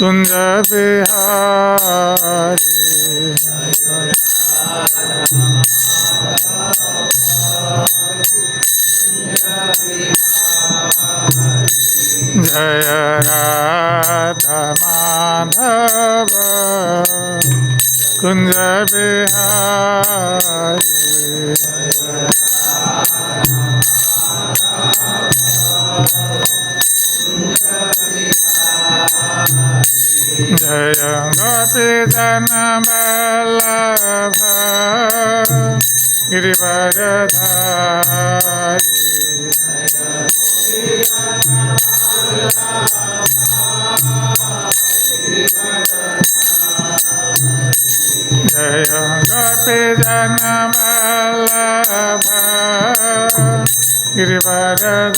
kunja-vihari. Jaya Radha-Madhava kunja-vihari. Jaya Gopi-Jana-Vallabha Girivardhari. Jaya Gopi-Jana-Vallabha Girivardhari.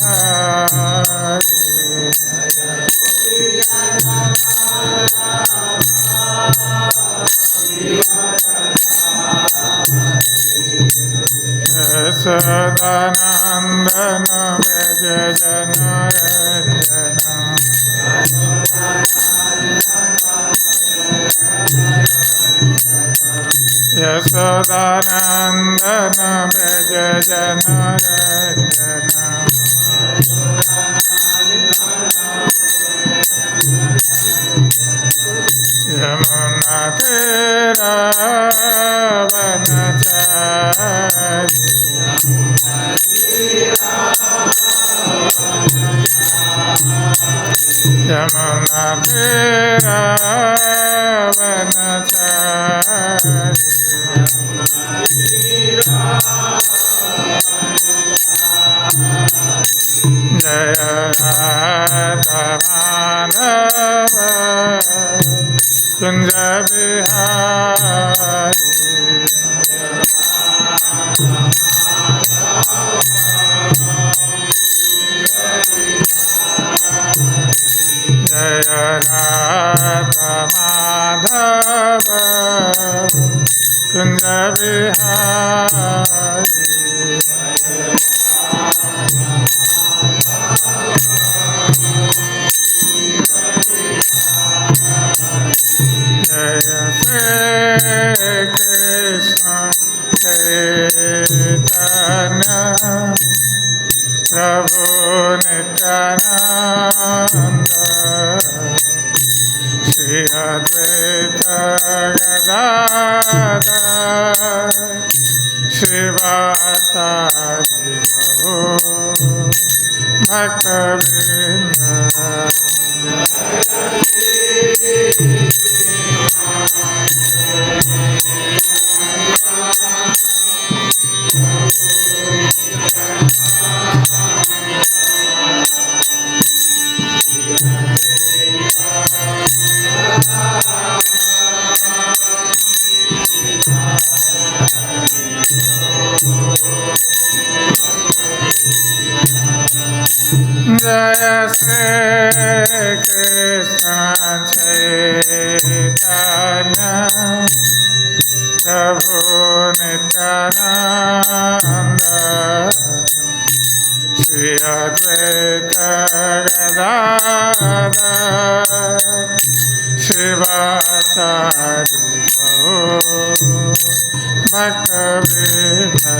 Sadanandana Vejajanarajana Yasodanandana Vejajanarajana Yamunatiravanachari. Yamunatiravanachari. Jaya Radha-Madhava kunja-vihari. Jaya Radha-Madhava kunja-vihari. Jaya Shri Kṛṣṇa Chaitanya Prabhu Nityananda Shri Advaita Gadadhar Śrīvāsadi Gaurav Bhakta-vrinda. Jaya Shri Kṛṣṇa Chaitanya Prabhu Nityananda Shri Advaita Gadadhar Śrīvāsadi Gaurav Bhakta-vrinda.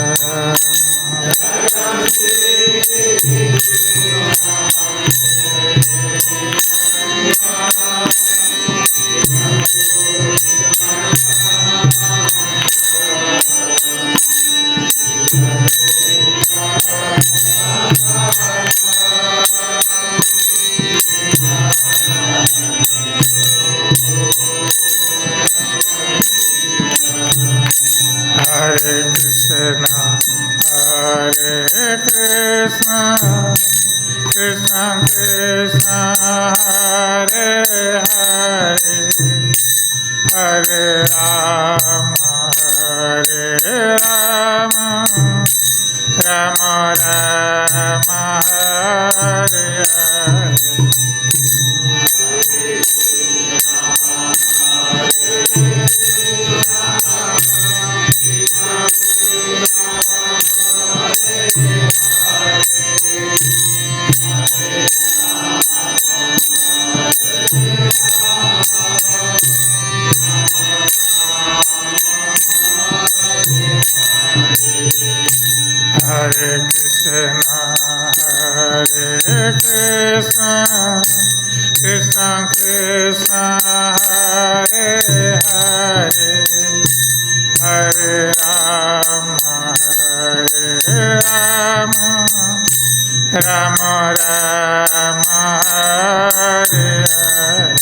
Hare Krishna, Hare Krishna, Krishna Krishna, Hare Hare, Hare Rama, Hare Rama, Rama Rama, Hare Hare. Hare Krishna, Hare Krishna, Krishna Krishna, Hare Hare, Hare Rama, Hare Rama, Rama Rama, Hare Hare.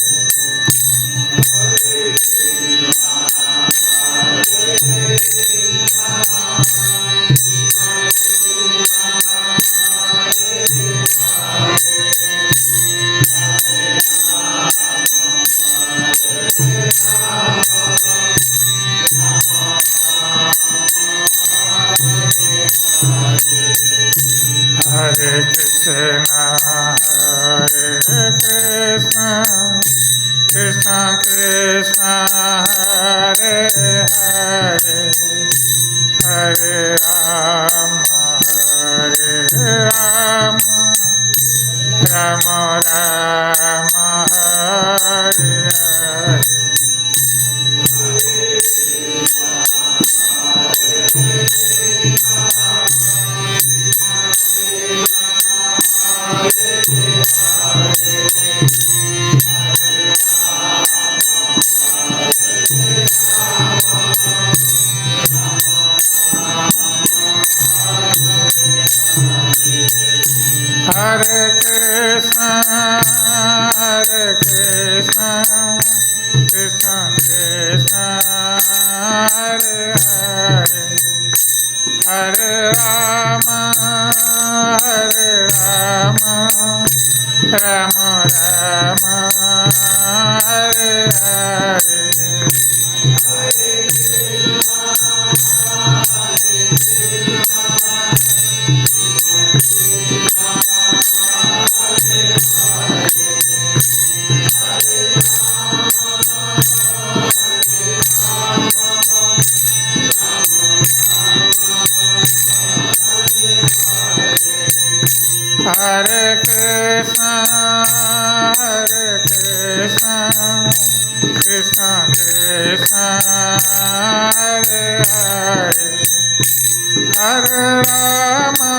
Hare Krishna, Hare Krishna, Krishna Krishna, Hare Hare, Hare Rama, Hare Rama, Rama Rama, Hare Hare. Hare Krishna, Hare Krishna, Krishna Krishna, Hare Hare, Hare Rama, Hare Rama, Rama Rama, Hare Hare. Hare Krishna, Hare Krishna, Krishna Krishna, Hare Hare, Hare Rama,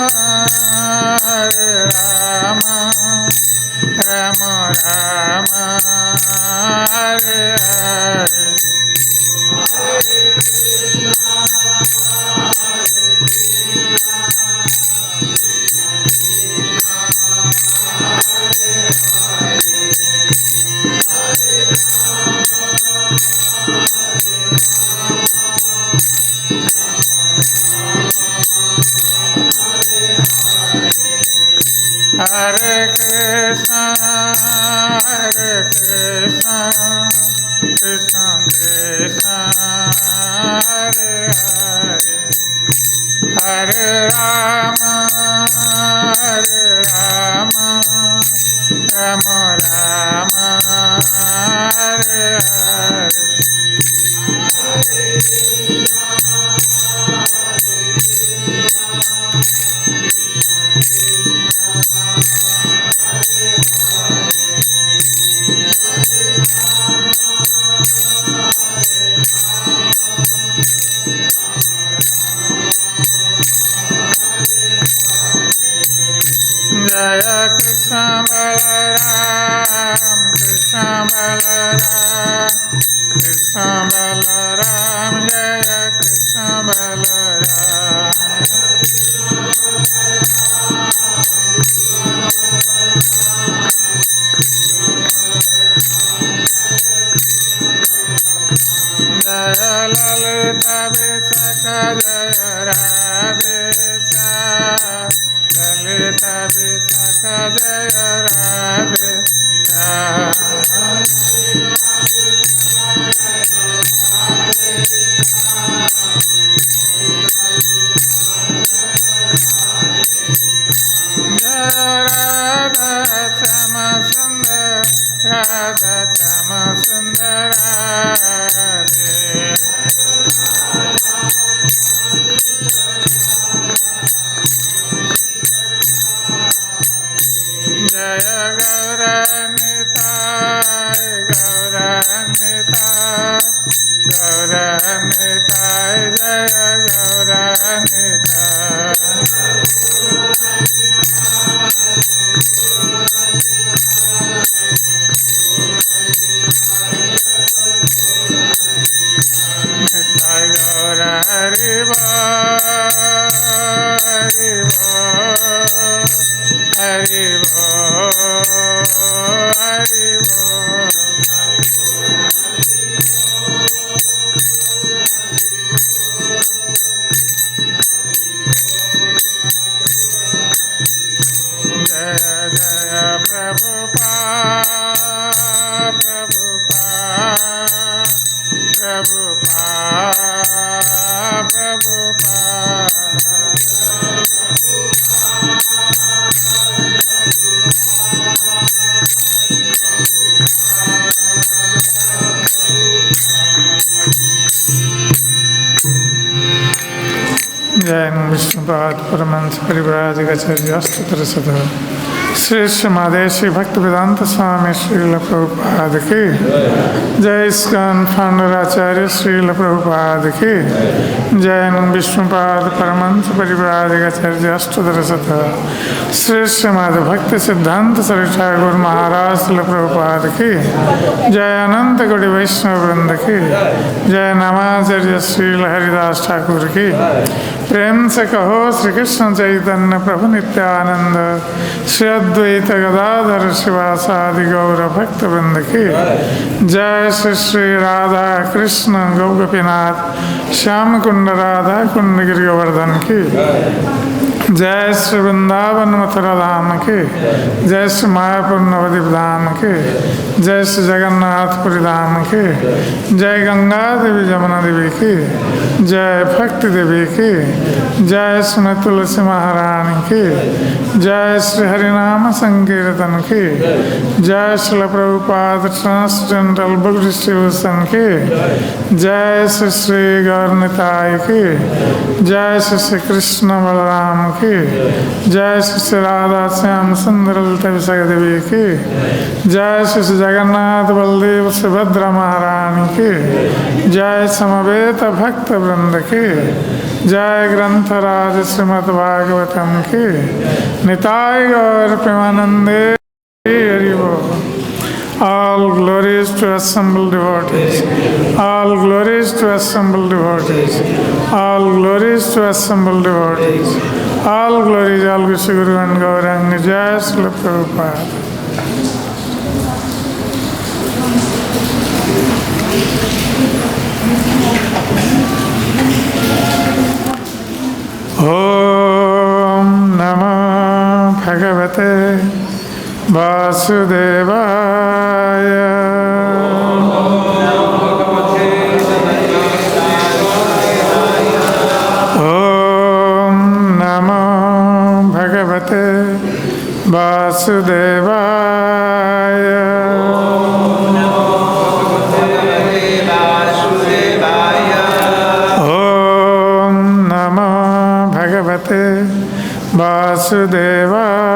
Hare Rama, Rama Rama, Hare Hare. Hare Krishna, Hare Krishna, Krishna Krishna, Hare Hare, Hare Rama, Hare Rama, Rama Rama, Hare Hare. Jaya Krishna Balaram, Krishna Balaram, Krishna Balaram, Jaya Krishna Balaram. Jaya Lalita Vishakha, Jaya Radhecha, Lalita Vishakha, Jaya Radhecha. Jaya Radha Chama Sundar, Radha Chama Sundarade. Jaya Gaurav Nitai, Gaurav Gaurav Jaya Vishnupad Paramhans परिव्राजकाचार्य अष्टोत्तर शतम् श्री समादेशी भक्त वेदांत स्वामी श्रील प्रभुपाद की जय। ISKCON founder आचार्य श्रील प्रभुपाद की जय। विष्णुपाद परमहंस परिव्राजकाचार्य अष्टोत्तर शतम् श्री श्रीमद भक्ति सिद्धांत सरस्वती ठाकुर महाराज श्रील प्रभुपाद की जय। अनंत कोटि वैष्णव वृंद की जय। नामाचार्य श्रील हरिदास ठाकुर की प्रेम से कहो श्री कृष्ण चैतन्य प्रभु नित्यानंद श्री अद्वैत गदाधर शिवासादि गौर भक्त वृंद की जय। श्री श्री राधा कृष्ण गौगोपीनाथ श्याम कुंड राधा कुंड गिरि गोवर्धन की जय। श्री वृंदावन मथुरा धाम की जय। श्री मायापुर नवद्वीप धाम की जय। श्री जगन्नाथपुरी धाम की जय। गंगा देवी जमुना देवी की जय। भक्ति देवी की जय। श्री तुलसी महारानी की जय। श्री हरिनाम संकीर्तन की जय। Shri Prabhupada transcendental book distribution की जय। श्री श्री गौरनिताय की जय। श्री श्री कृष्ण बलराम की जय। श्री श्री राधा श्याम सुंदर ललिता विशाखा देवी की जय। श्री श्री जगन्नाथ बलदेव सुभद्रा महारानी की जय। समवेत भक्त वृंद की जय। ग्रंथराज श्रीमद् भागवतम की निताय गौर प्रेमानंदे हरि बोल। All glories to assembled devotees. All glories to assembled devotees. All glories to assembled devotees. All glories, all Guru and Gauranga. Jai Srila Prabhupada. Om Namah Bhagavate Vasudevaya. Om Namah Bhagavate Vasudevaya. Om Namah Bhagavate Vasudevaya.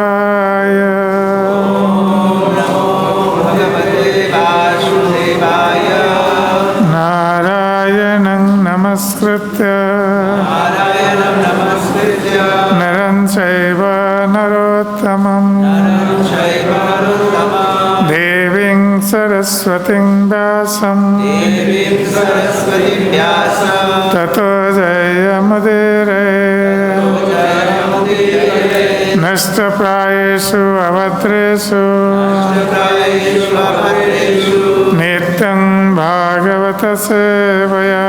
Narayanam namaskritya naram chaiva narottamam devim saraswatim vyasam tato jayamudire nashtaprayeshu avadresu nityam bhagavata sevaya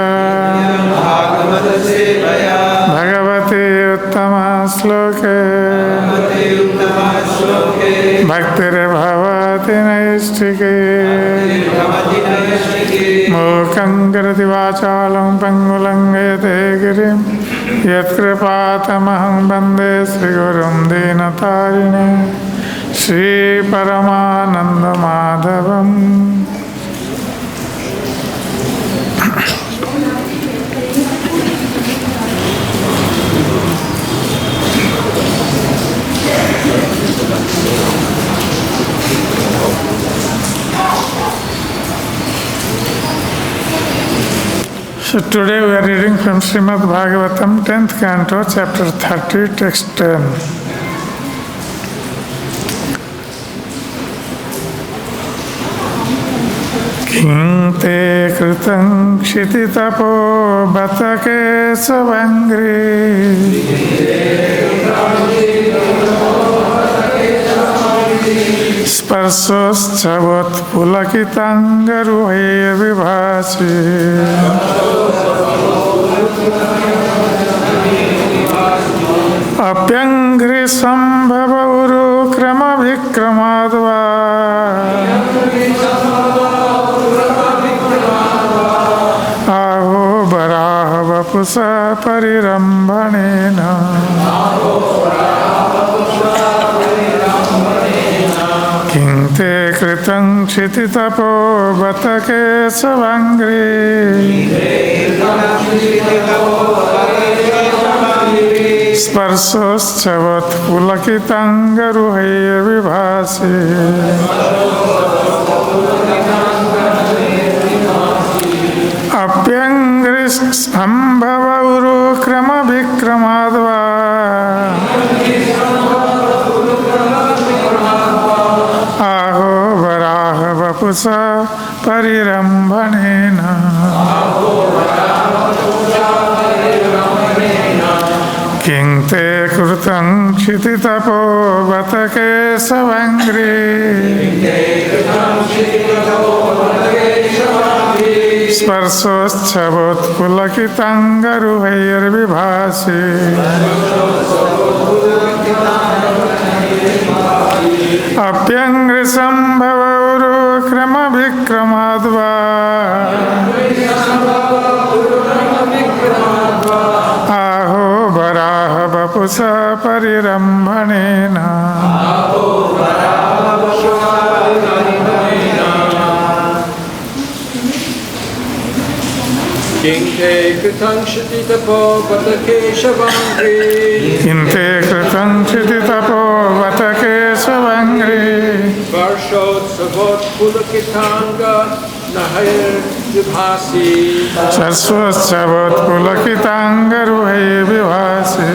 bhagavati uttama sloke bhaktir bhavati naistike mukhaṁ karati vācālaṁ pangulam yate girim yat kripatamaham bande Sri Gurum Dīnatārine Sri Paramananda Madhavam. So today we are reading from Srimad Bhagavatam, 10th canto, chapter 30, text 10. Kiṁ te kṛtaṁ kṣiti tapo bata keśavāṅghri sparśotsavotpulakitāṅga-nahair vibhāsi aṅghri-sambhava urukrama-vikramād aho varāha-vapuṣaḥ parirambhaṇena kiṁ te kṛtaṁ kṣiti tapo bata keśavāṅghri sparśotsavotpulakitāṅga-nahair vibhāsi aṅghri-sambhava urukrama-vikramād aho varāha-vapuṣaḥ parirambhaṇena kiṁ te kṛtaṁ kṣiti tapo bata keśavāṅghri sparśotsavotpulakitāṅga-nahair vibhāsi aṅghri-sambhava urukrama-vikramād aho varāha-vapuṣaḥ parirambhaṇena kiṁ te kṛtaṁ kṣiti tapo bata keśavāṅghri kiṁ te kṛtaṁ kṣiti tapo bata keśavāṅghri sparśotsavotpulakitāṅga-nahair vibhāsi sparśotsavotpulakitāṅga-nahair vibhāsi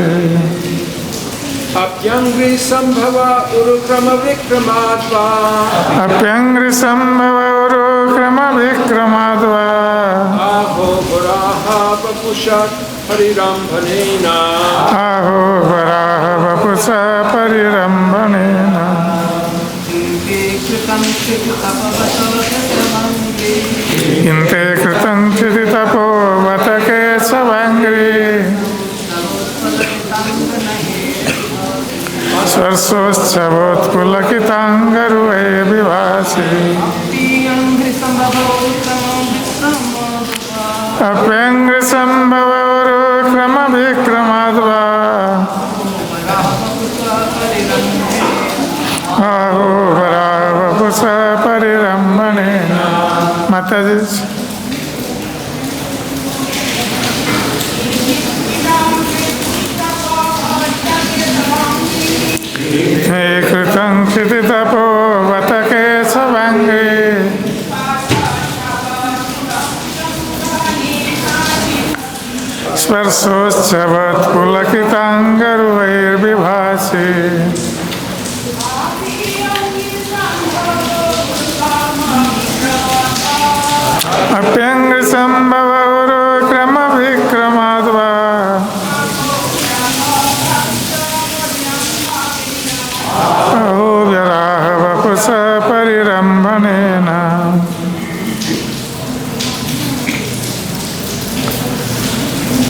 aṅghri-sambhava urukrama-vikramād aṅghri-sambhava urukrama-vikramād aho varāha-vapuṣaḥ parirambhaṇena aho varāha-vapuṣaḥ parirambhaṇena kiṁ te kṛtaṁ kṣiti tapo bata keśavāṅghri sparśotsavotpulakitāṅga-nahair vibhāsi aṅghri-sambhava urukrama-vikramād aho varāha-vapuṣaḥ parirambhaṇena. Mataji. Te kṛtaṁ kṣiti tapo bata keśavāṅghri sparśotsavotpulakitāṅga-nahair vibhāsi aṅghri-sambhava urukrama-vikramād aho varāha-vapuṣaḥ parirambhaṇena.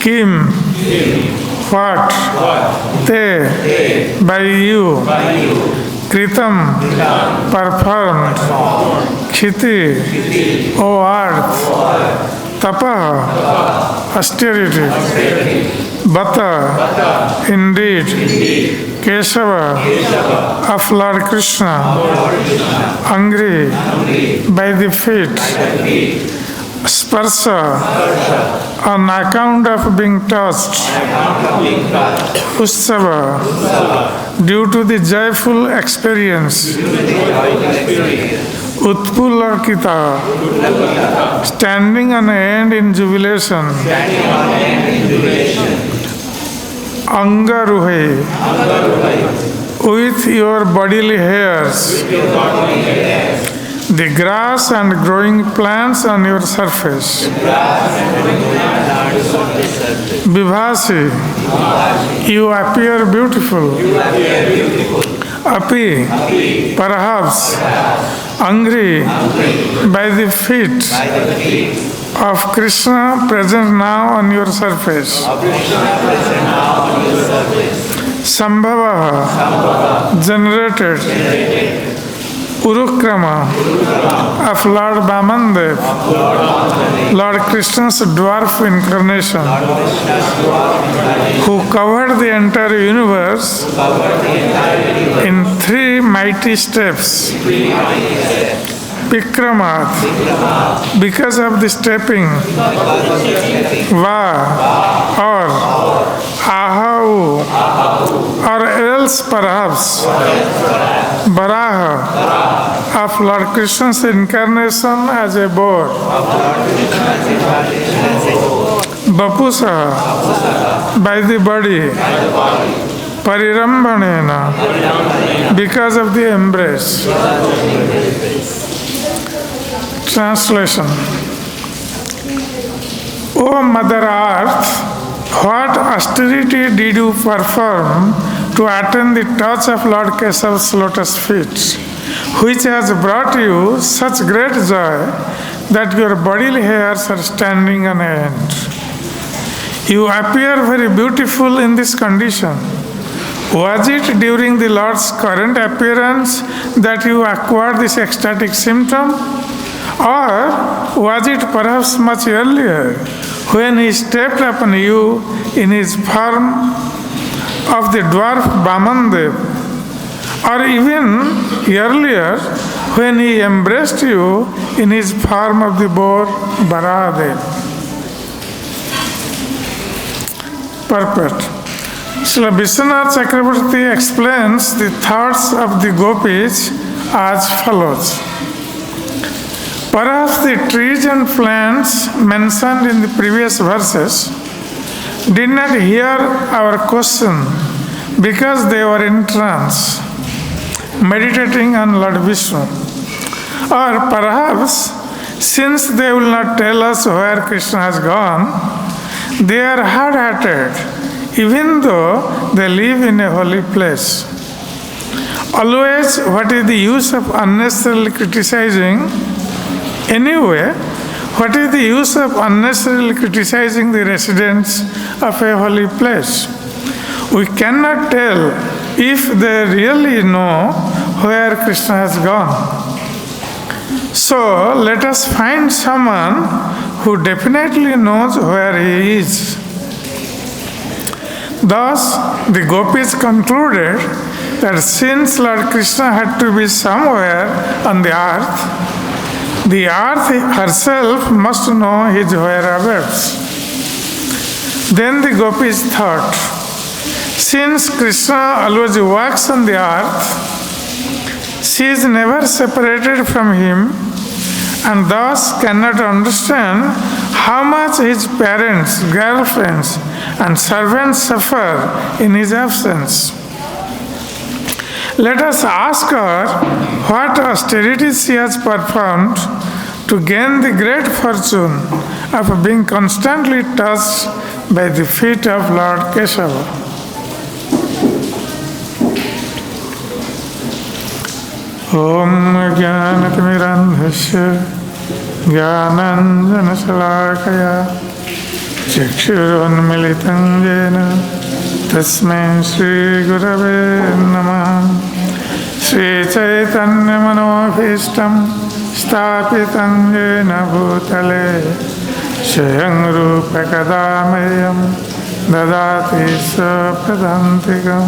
Kiṁ, what, te, by you, kṛtam, performed, kṣiti, O earth, tapaḥ, austerity, bata, indeed, keśava, of Lord Kṛṣṇa, aṅghri, by the feet, sparśa, on account of being touched, utsava, due to the joyful experience, utpulakita, standing on end in jubilation, aṅga-ruhaiḥ, with your bodily hairs, the grass and growing plants on your surface, vibhāsi, you appear beautiful, api, perhaps, aṅghri, by the feet of Kṛṣṇa present now on your surface, sambhavaḥ, generated, urukrama, of Lord Vāmanadeva, Lord Kṛṣṇa's dwarf incarnation, who covered the entire universe in 3 mighty steps. Vikramād, because of the stepping, va, or, ahau, or else perhaps, varāha, of Lord Kṛṣṇa's incarnation as a boar, vapuṣaḥ, by the body, parirambhaṇena, because of the embrace. Translation. O Mother Earth, what austerity did you perform to attain the touch of Lord Keśava's lotus feet, which has brought you such great joy that your bodily hairs are standing on end? You appear very beautiful in this condition. Was it during the Lord's current appearance that you acquired this ecstatic symptom? Or was it perhaps much earlier, when he stepped upon you in his form of the dwarf Vāmanadeva? Or even earlier, when he embraced you in his form of the boar varāha-vapuṣaḥ? Purport. Srila Vishwanath Chakravarti explains the thoughts of the gopis as follows. Perhaps the trees and plants mentioned in the previous verses did not hear our question because they were in trance, meditating on Lord Vishnu. Or perhaps, since they will not tell us where Kṛṣṇa has gone, they are hard-hearted, even though they live in a holy place. Always, what is the use of unnecessarily criticizing? Anyway, what is the use of unnecessarily criticizing the residents of a holy place? We cannot tell if they really know where Kṛṣṇa has gone. So, let us find someone who definitely knows where he is. Thus, the gopis concluded that since Lord Kṛṣṇa had to be somewhere on the earth herself must know his whereabouts. Then the gopis thought, since Kṛṣṇa always walks on the earth, she is never separated from him and thus cannot understand how much his parents, girlfriends, and servants suffer in his absence. Let us ask her what austerities she has performed to gain the great fortune of being constantly touched by the feet of Lord Keśava. Om Jnanatimidandhasya Jnananjana-salakaya Chakshurunmilitam Jena Tasmai Shri Gurave Namaha. Shri Chaitanya Manobhishtam Sthapitam Jena Bhutale Swayam Rupa Kadāmayam Dadati Sapradantikam.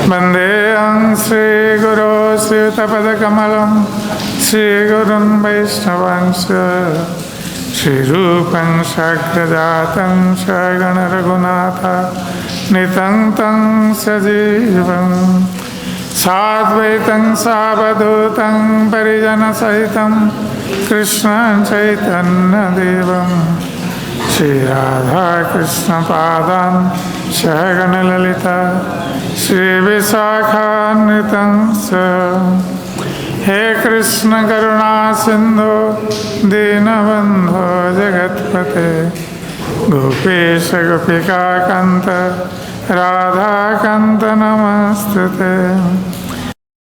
Vandeham Sri Guru Sri Tapadakamalam Sri Gurun Vaishnavansya Sri Rupam Sagrajatam Sagana Raghunatha Nitantam Sajivam Sadvaitam Savadhutam Parijana Sahitam Krishna Chaitanya Devam Shri Radha Krishna Padam Shagana Lalita Shri Visakha Sa He Krishna Karuna Sindhu Dinabandho Jagatpate Gopesha Gopika Kanta Radha Kanta Namastute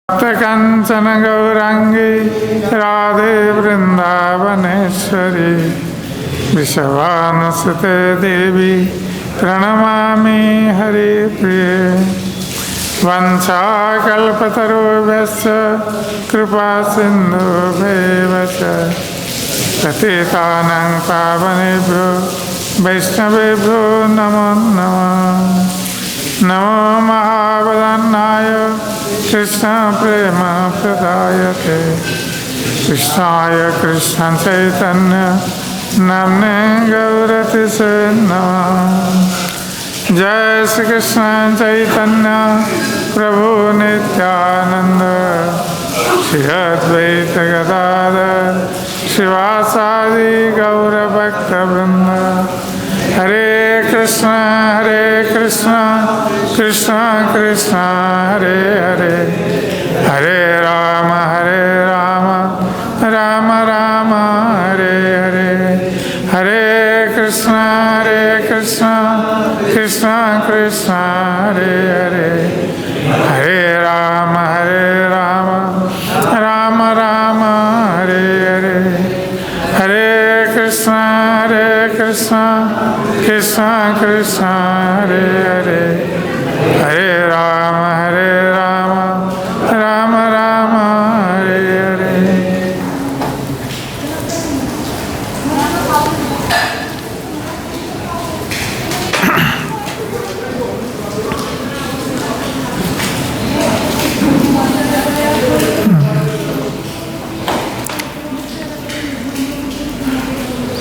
Bhakta Kanchana Gaurangi Radhe Vrindavaneshwari Vrishavanasute Devi Pranamami Hari Priye Vancha kalpatarubhyasya kripa sindhubhyeva patitanang pavanebhyo vaishnavebhyo namo namo namo mahavadannaya krishna prema pradayate krishnaya krishna chaitanya namne gauratise namo Jai Shri Krishna Chaitanya Prabhu Nityananda Shri Advaita Gadadhar Shivasadi Gaurav Bhakta Vrinda Hare Krishna Krishna Krishna Hare Hare Hare Rama Rama Rama Hare Hare Hare Krishna Krishna Krishna Hare Hare Hare Rama Rama Rama Hare Hare Hare Krishna Krishna Krishna Hare Hare Hare Rama Rama Rama Hare Hare.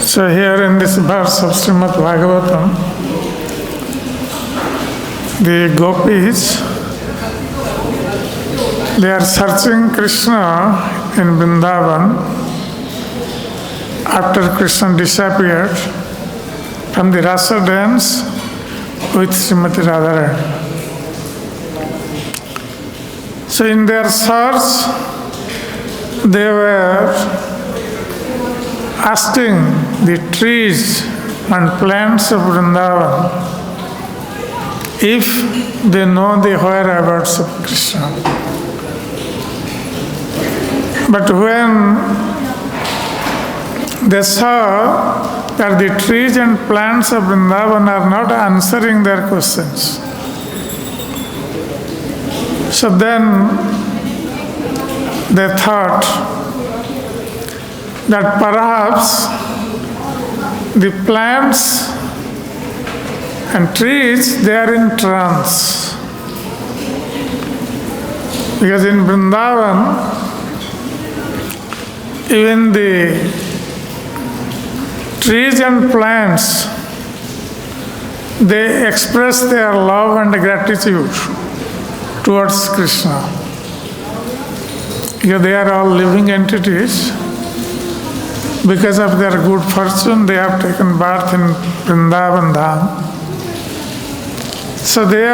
So here in this verse of Srimad Bhagavatam, the gopis, they are searching Krishna in Vrindavan after Krishna disappeared from the rasa dance with Srimati Radharani. So in their search, they were asking the trees and plants of Vrindavan if they know the whereabouts of Krishna. But when they saw that the trees and plants of Vrindavan are not answering their questions, so then they thought that perhaps the plants and trees, they are in trance. Because in Vrindavan, even the trees and plants, they express their love and gratitude towards Krishna. Because they are all living entities. Because of their good fortune, they have taken birth in Vrindavan Dham. So they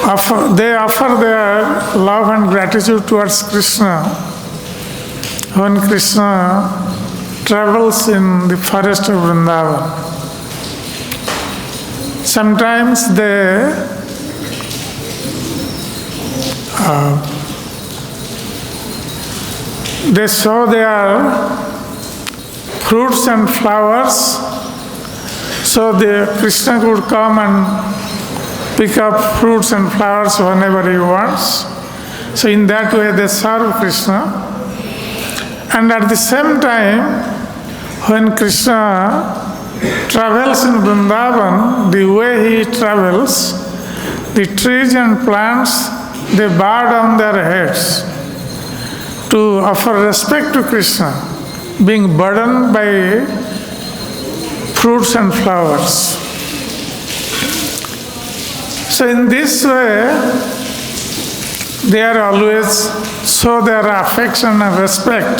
offer their love and gratitude towards Krishna when Krishna travels in the forest of Vrindavan. Sometimes they sow their fruits and flowers, so the Krishna could come and pick up fruits and flowers whenever he wants. So in that way they serve Krishna. And at the same time, when Krishna travels in Vrindavan, the way he travels, the trees and plants, they bow down their heads to offer respect to Krishna, being burdened by fruits and flowers. So in this way, they are always show their affection and respect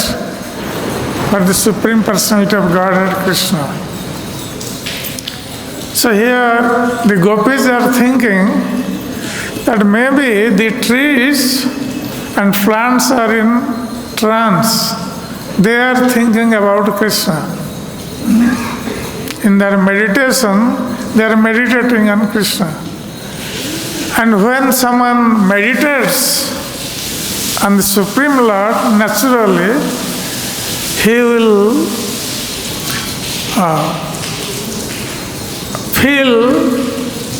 for the Supreme Personality of Godhead, Krishna. So here the gopis are thinking that maybe the trees and plants are in trance. They are thinking about Krishna. In their meditation, they are meditating on Krishna. And when someone meditates on the Supreme Lord, naturally, he will feel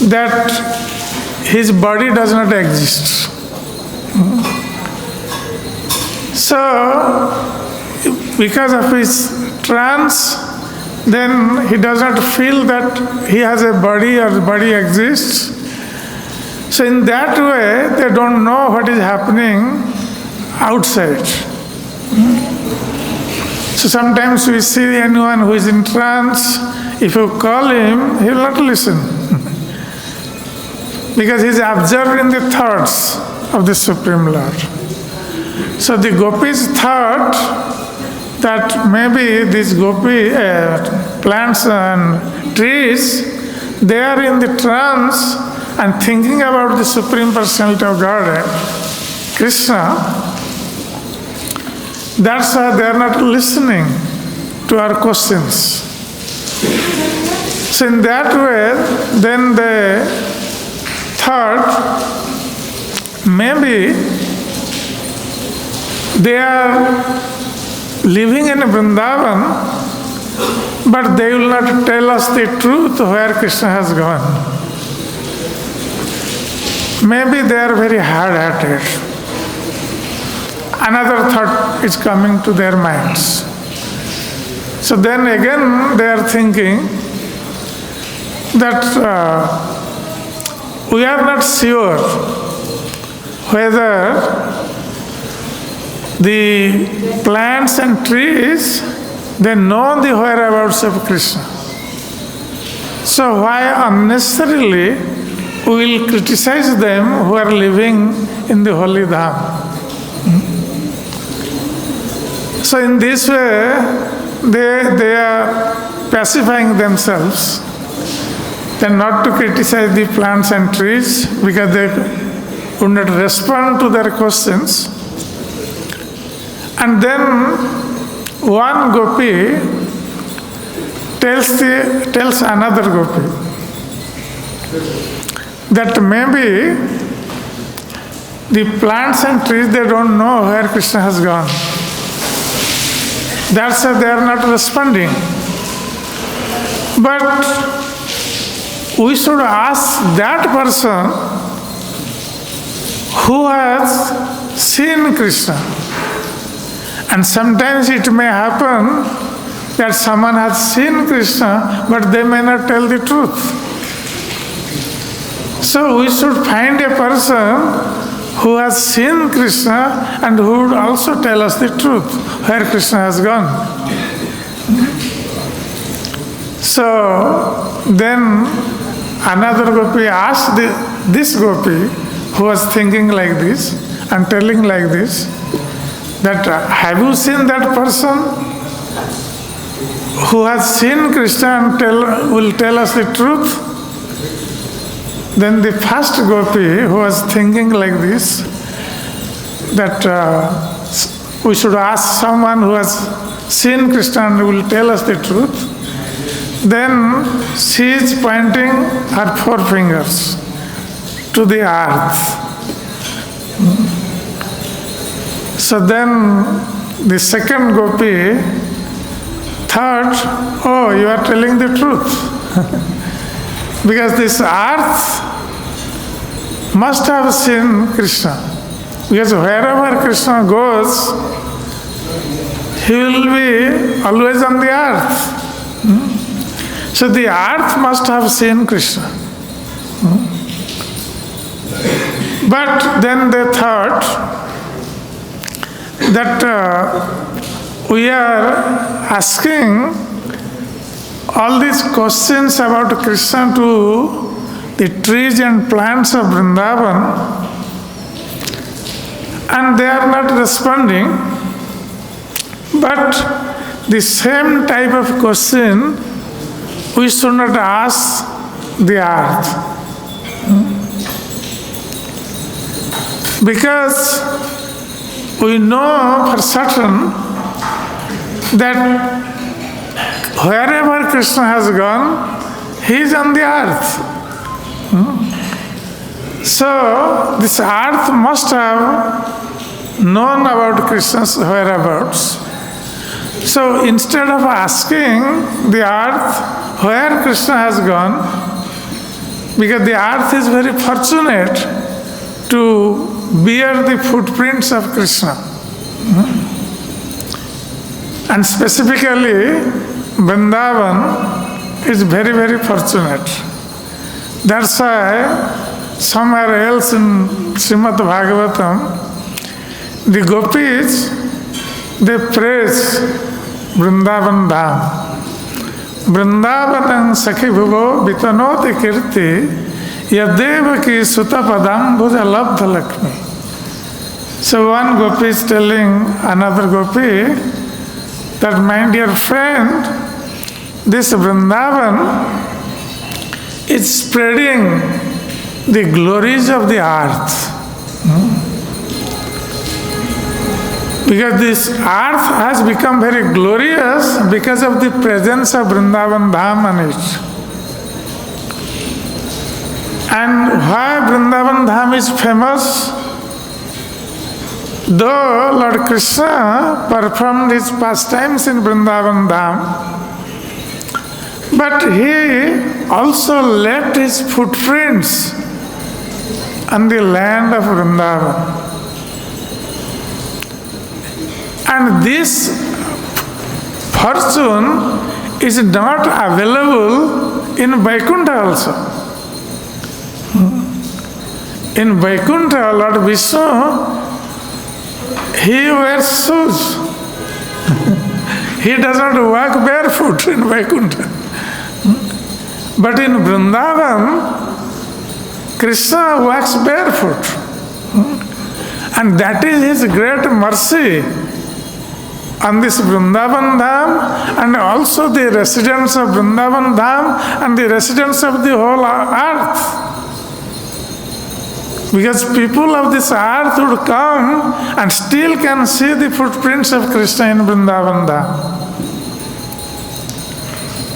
that his body does not exist. So, because of his trance, then he does not feel that he has a body or the body exists. So in that way, they don't know what is happening outside. So sometimes we see anyone who is in trance, if you call him, he will not listen. Because he is observing the thoughts of the Supreme Lord. So the gopis thought that maybe these plants and trees, they are in the trance and thinking about the Supreme Personality of Godhead, Krishna. That's why they are not listening to our questions. So in that way, then they thought maybe they are living in Vrindavan, but they will not tell us the truth where Krishna has gone. Maybe they are very hard-hearted. Another thought is coming to their minds. So then again they are thinking that we are not sure whether the plants and trees, they know the whereabouts of Krishna. So why unnecessarily we will criticize them who are living in the holy dham? So in this way, they are pacifying themselves. They are not to criticize the plants and trees because they would not respond to their questions. And then one gopi tells another gopi that maybe the plants and trees, they don't know where Krishna has gone. That's why they are not responding. But we should ask that person who has seen Krishna. And sometimes it may happen that someone has seen Krishna, but they may not tell the truth. So we should find a person who has seen Krishna and who would also tell us the truth, where Krishna has gone. So then another gopi asked this gopi, who was thinking like this and telling like this, that have you seen that person who has seen Krishna and will tell us the truth? Then the first gopi, who was thinking like this, that we should ask someone who has seen Krishna and will tell us the truth, then she is pointing her forefingers to the earth. So then the second gopi thought, oh, you are telling the truth. Because this earth must have seen Krishna. Because wherever Krishna goes, he will be always on the earth. So the earth must have seen Krishna. But then they thought that we are asking all these questions about Krishna to the trees and plants of Vrindavan, and they are not responding. But the same type of question we should not ask the earth. Because we know for certain that wherever Krishna has gone, he is on the earth. So this earth must have known about Krishna's whereabouts. So instead of asking the earth where Krishna has gone, because the earth is very fortunate to bear the footprints of Krishna. And specifically, Vrindavan is very, very fortunate. That's why somewhere else in Srimad Bhagavatam, the gopis, they praise Vrindavan Dham. Vrindavanam sakhi bhuvo vitanoti kirti yadevaki sutapadam bhuja labdha lakmi. So one gopi is telling another gopi that, my dear friend, this Vrindavan is spreading the glories of the earth. Because this earth has become very glorious because of the presence of Vrindavan Dham on it. And why Vrindavan Dham is famous? Though Lord Kṛṣṇa performed his pastimes in Vrindavan Dham, but he also left his footprints on the land of Vrindavan. And this fortune is not available in Vaikuntha also. In Vaikuntha, Lord Vishnu, he wears shoes. He does not walk barefoot in Vaikuntha. But in Vrindavan, Krishna walks barefoot. And that is his great mercy on this Vrindavan Dham, and also the residents of Vrindavan Dham and the residents of the whole earth. Because people of this earth would come and still can see the footprints of Krishna in Vrindavan Dham.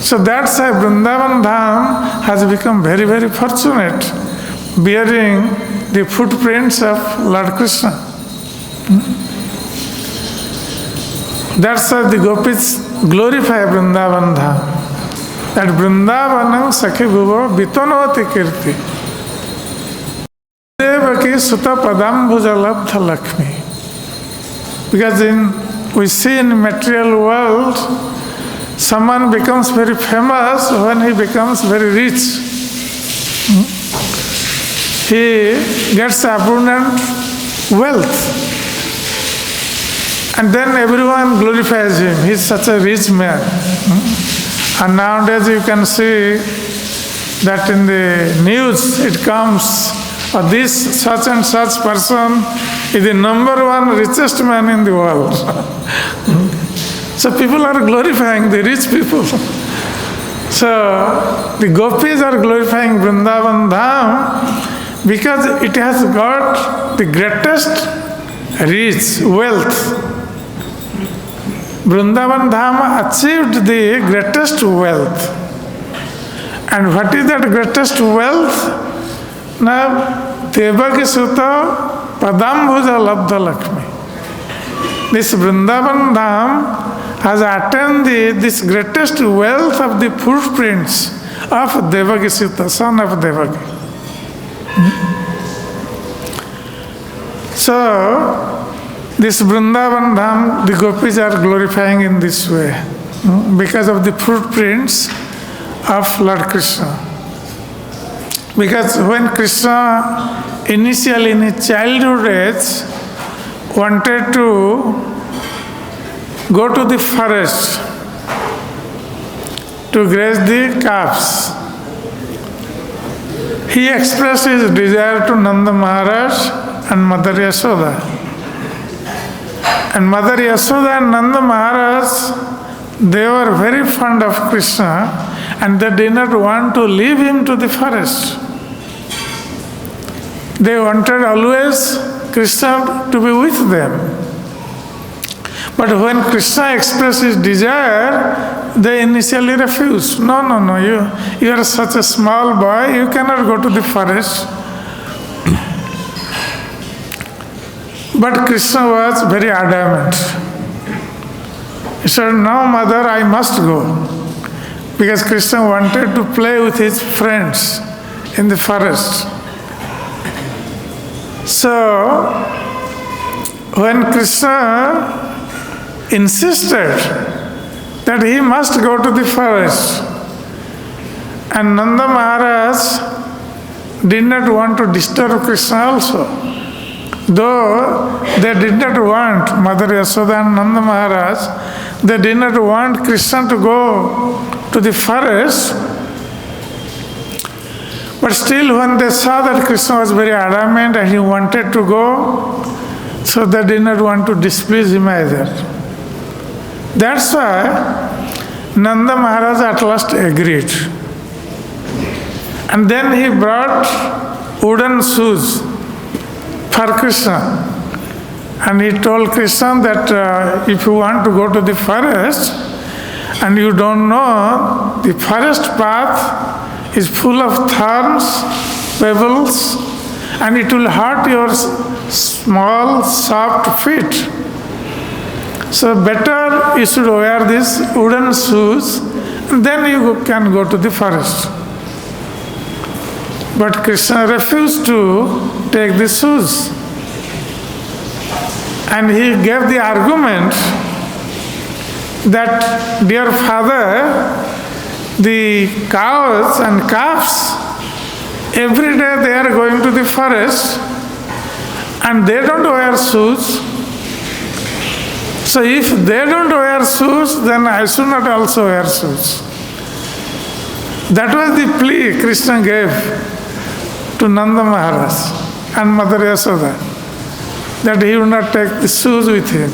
So that's why Vrindavan Dham has become very, very fortunate, bearing the footprints of Lord Kṛṣṇa. That's why the gopis glorify Vrindavan Dham. That Vrindavanam sakhi bhuvo vitanoti kirti. Devaki sutta padambhuja labdha lakmi. Because we see in material world, someone becomes very famous when he becomes very rich. He gets abundant wealth. And then everyone glorifies him. He is such a rich man. And nowadays you can see that in the news it comes, this such and such person is the number one richest man in the world. So people are glorifying the rich people. So the gopis are glorifying Vrindavan Dham because it has got the greatest rich wealth. Vrindavan Dham achieved the greatest wealth. And what is that greatest wealth? Now, Devaki Sutta Padambhuja Labdha Lakmi. This Vrindavan Dham has attained this greatest wealth of the footprints of Devaki Sutta, son of Devaki. So, this Vrindavan Dham, the gopis are glorifying in this way because of the footprints of Lord Kṛṣṇa. Because when Krishna initially in his childhood age wanted to go to the forest to graze the calves, he expressed his desire to Nanda Maharaj and Mother Yashoda. And Mother Yashoda and Nanda Maharaj, they were very fond of Krishna and they did not want to leave him to the forest. They wanted always Krishna to be with them. But when Krishna expressed his desire, they initially refused. No, you are such a small boy, you cannot go to the forest. But Krishna was very adamant. He said, no, mother, I must go. Because Krishna wanted to play with his friends in the forest. So, when Krishna insisted that he must go to the forest, and Nanda Maharaj did not want to disturb Krishna also. Though they did not want, Mother Yashoda and Nanda Maharaj, they did not want Krishna to go to the forest, but still when they saw that Krishna was very adamant and he wanted to go, so they did not want to displease him either. That's why Nanda Maharaj at last agreed. And then he brought wooden shoes for Krishna. And he told Krishna that if you want to go to the forest and you don't know, the forest path is full of thorns, pebbles, and it will hurt your small, soft feet. So better you should wear these wooden shoes, and then you can go to the forest. But Krishna refused to take the shoes. And he gave the argument that, dear father, the cows and calves, every day they are going to the forest and they don't wear shoes. So if they don't wear shoes, then I should not also wear shoes. That was the plea Krishna gave to Nanda Maharaj and Mother Yashoda, that he would not take the shoes with him.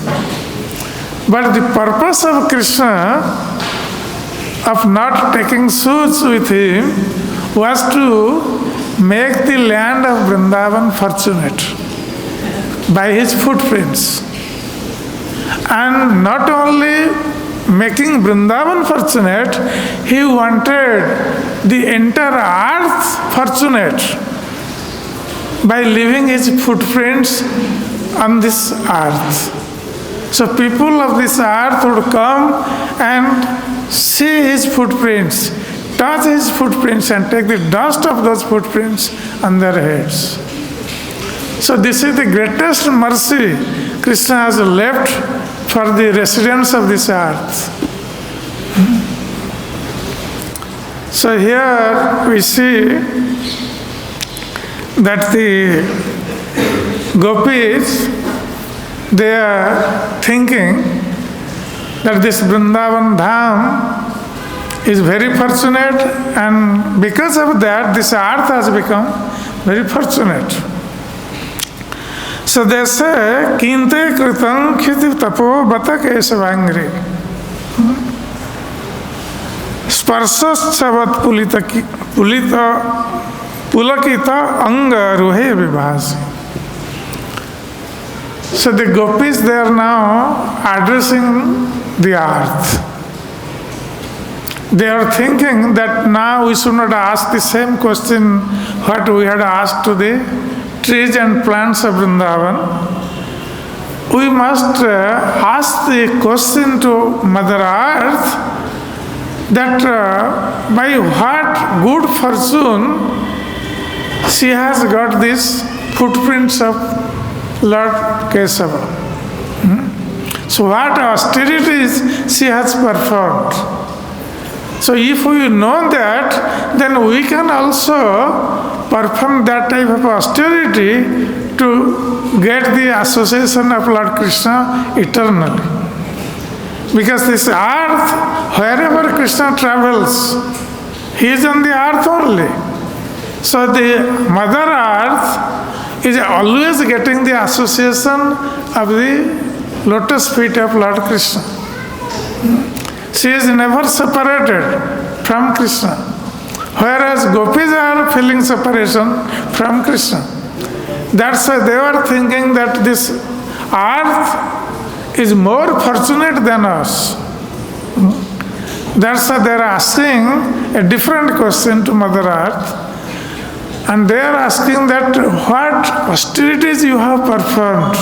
But the purpose of Krishna of not taking shoes with him was to make the land of Vrindavan fortunate by his footprints. And not only making Vrindavan fortunate, he wanted the entire earth fortunate by leaving his footprints on this earth. So people of this earth would come and see his footprints, touch his footprints and take the dust of those footprints on their heads. So this is the greatest mercy Krishna has left for the residents of this earth. So here we see that the gopis, they are thinking that this Vrindavan Dham is very fortunate, and because of that this earth has become very fortunate. So they say, kinte kṛtaṁ kṣiti tapo bata keśavāṅghri sparśotsavotpulakitāṅga-nahair aṅga-ruhaiḥ vibhāsi. So the gopis, they are now addressing the earth. They are thinking that now we should not ask the same question what we had asked to the trees and plants of Vrindavan. We must ask the question to Mother Earth that by what good fortune she has got these footprints of Lord Kṛṣṇa. So what austerities she has performed. So if we know that, then we can also perform that type of austerity to get the association of Lord Kṛṣṇa eternally. Because this earth, wherever Krishna travels, he is on the earth only. So the Mother Earth is always getting the association of the lotus feet of Lord Kṛṣṇa. She is never separated from Kṛṣṇa, whereas gopis are feeling separation from Kṛṣṇa. That's why they were thinking that this earth is more fortunate than us. That's why they are asking a different question to Mother Earth. And they are asking that what austerities you have performed.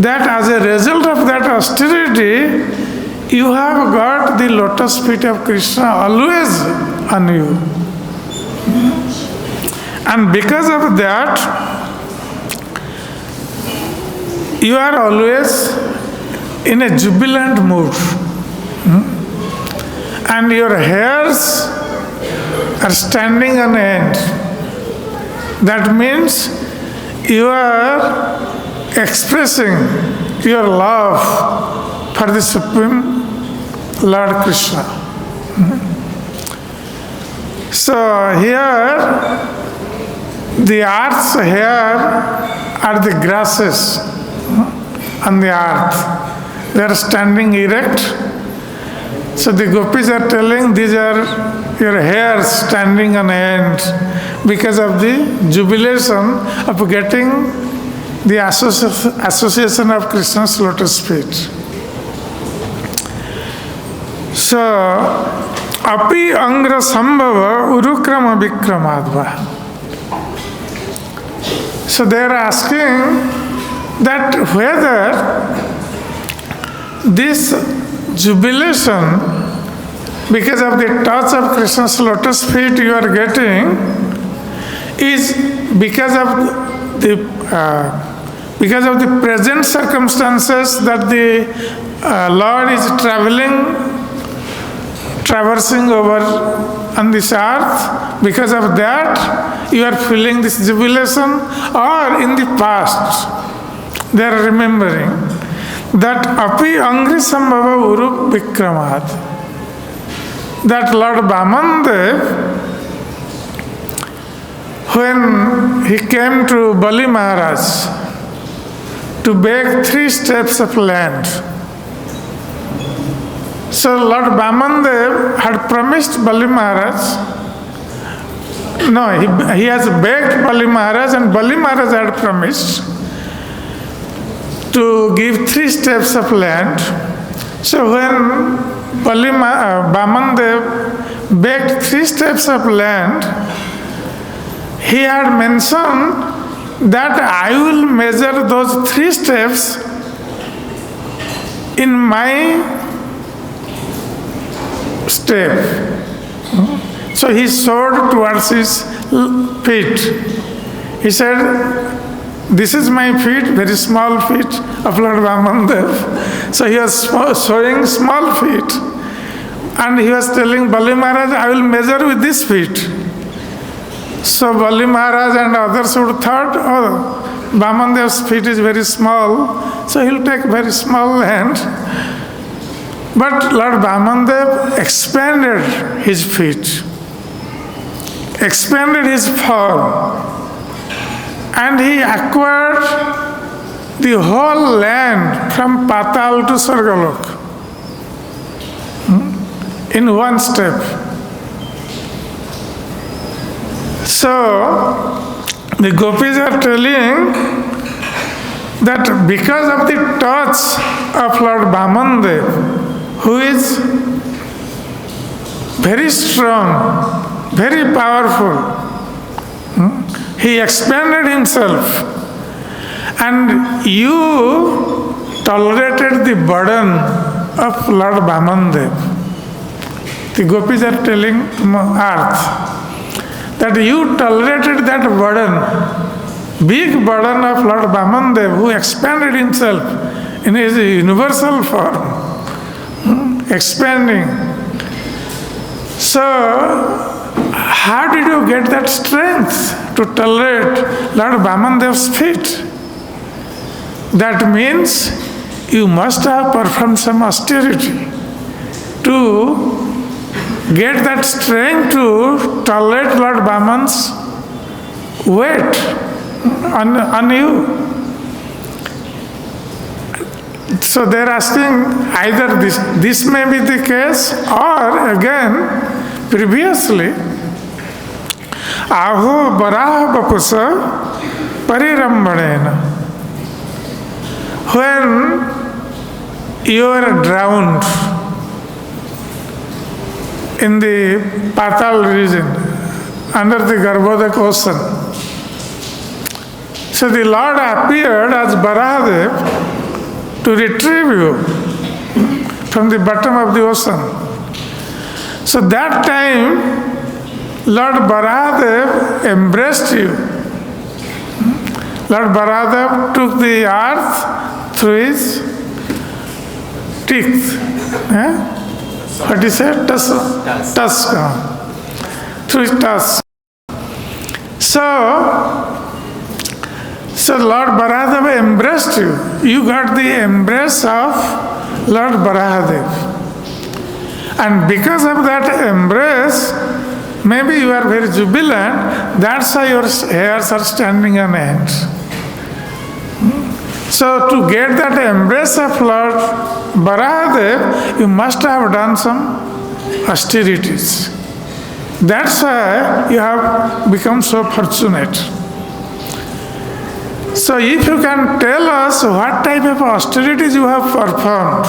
That as a result of that austerity, you have got the lotus feet of Kṛṣṇa always on you. And because of that, you are always in a jubilant mood. And your hairs are standing on end. That means you are expressing your love for the Supreme Lord Kṛṣṇa. So here, the earth's hair are the grasses on the earth. They are standing erect. So the gopis are telling, these are your hairs standing on end because of the jubilation of getting the association of Krishna's lotus feet. So, api aṅghri-sambhava urukrama-vikramād. So they are asking that whether this jubilation, because of the touch of Krishna's lotus feet you are getting, is because of the present circumstances that the Lord is traversing over on this earth. Because of that, you are feeling this jubilation, or in the past, they are remembering that api aṅghri-sambhava urukrama-vikramād, that Lord Vāmanadeva, when he came to Bali Maharaj to beg 3 steps of land. So Lord Vāmanadeva had promised Bali Maharaj, he has begged Bali Maharaj, and Bali Maharaj had promised to give 3 steps of land. So when Vāmanadeva begged 3 steps of land, he had mentioned that I will measure those 3 steps in my step. So he showed towards his feet. He said, this is my feet, very small feet of Lord Vāmanadeva. So he was showing small feet. And he was telling Bali Maharaj, I will measure with this feet. So Bali Maharaj and others would thought, oh, Vāmanadeva's feet is very small, so he'll take very small land. But Lord Vāmanadeva expanded his feet, expanded his form, and he acquired the whole land from Patal to Sargalok in one step. So the gopis are telling that because of the touch of Lord Vāmanadeva, who is very strong, very powerful, he expanded himself, and you tolerated the burden of Lord Vāmanadeva. The gopis are telling earth that you tolerated that burden, big burden of Lord Vāmanadeva, who expanded himself in his universal form, expanding. So, how did you get that strength to tolerate Lord Vāmanadeva's feet? That means you must have performed some austerity to get that strength to tolerate Lord Vāman's weight on you. So they are asking either this may be the case, or again, previously, aho varāha-vapuṣaḥ parirambhaṇena. When you are drowned in the patal region, under the Garbhodak ocean, so the Lord appeared as Varāha-Deva to retrieve you from the bottom of the ocean. So that time, Lord Varāha-Deva embraced you. Lord Varāha-Deva took the earth through his teeth. What is it? Tusk. Through his tusk. So Lord Varāha-Deva embraced you. You got the embrace of Lord Varāha-Deva. And because of that embrace, maybe you are very jubilant, that's why your hairs are standing on end. So to get that embrace of Lord Varāha-Deva, you must have done some austerities. That's why you have become so fortunate. So if you can tell us what type of austerities you have performed,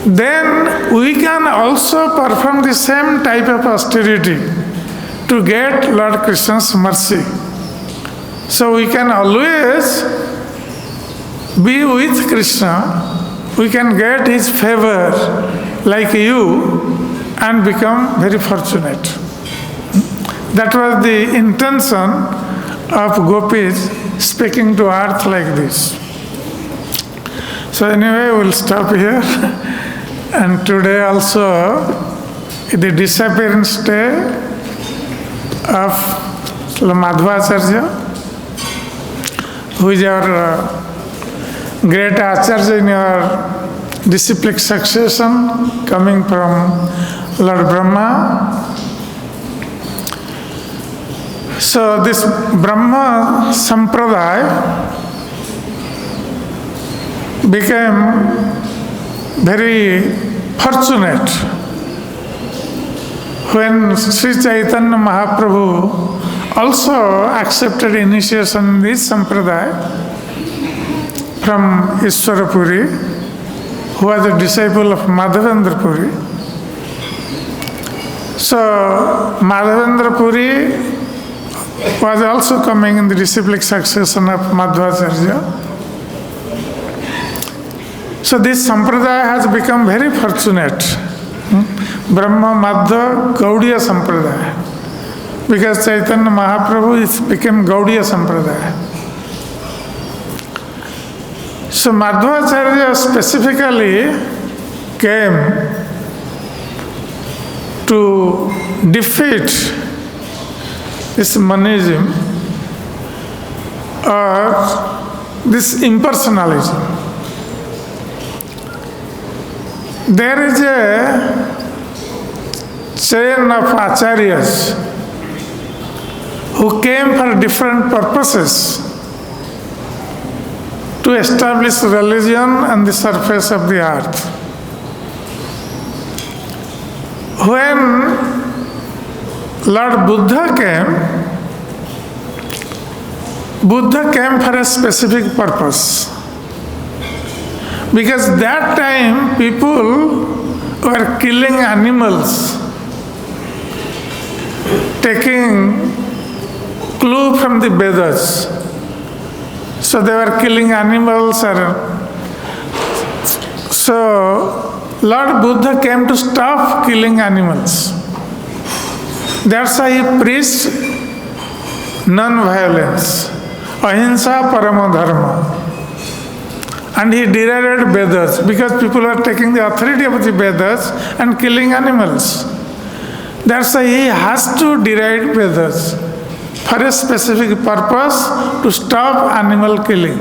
then we can also perform the same type of austerity to get Lord Kṛṣṇa's mercy. So we can always be with Kṛṣṇa, we can get his favor like you and become very fortunate. That was the intention of gopis speaking to earth like this. So anyway, we'll stop here. And today also, the disappearance day of Madhvacharya, who is our great Acharya in your disciplic succession, coming from Lord Brahma. So this Brahma Sampradaya became very fortunate when Sri Chaitanya Mahaprabhu also accepted initiation in this Sampradaya from Ishwarapuri, who was a disciple of Madhavendra Puri. So Madhavendra Puri was also coming in the disciplic succession of Madhvacharya. So this Sampradaya has become very fortunate. Brahma Madhva Gaudiya Sampradaya. Because Chaitanya Mahaprabhu became Gaudiya Sampradaya. So Madhvacharya specifically came to defeat this monism or this impersonalism. There is a chain of acharyas who came for different purposes to establish religion on the surface of the earth. When Lord Buddha came for a specific purpose. Because that time people were killing animals, taking clue from the Vedas. So they were killing animals. So Lord Buddha came to stop killing animals. That's why he preached non-violence, ahimsa paramo dharma. And he derided Vedas because people are taking the authority of the Vedas and killing animals. That's why he has to deride Vedas for a specific purpose to stop animal killing,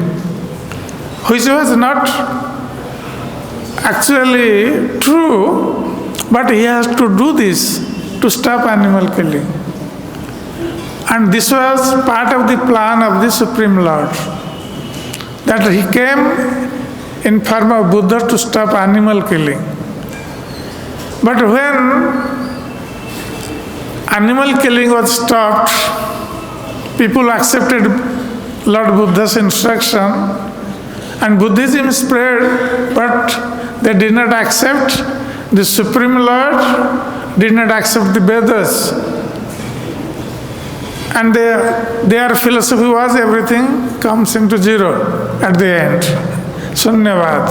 which was not actually true, But he has to do this to stop animal killing. And this was part of the plan of the Supreme Lord. That he came in form of Buddha to stop animal killing. But when animal killing was stopped, people accepted Lord Buddha's instruction and Buddhism spread, but they did not accept the Supreme Lord, did not accept the Vedas. And their philosophy was everything comes into zero at the end. Sunyavad.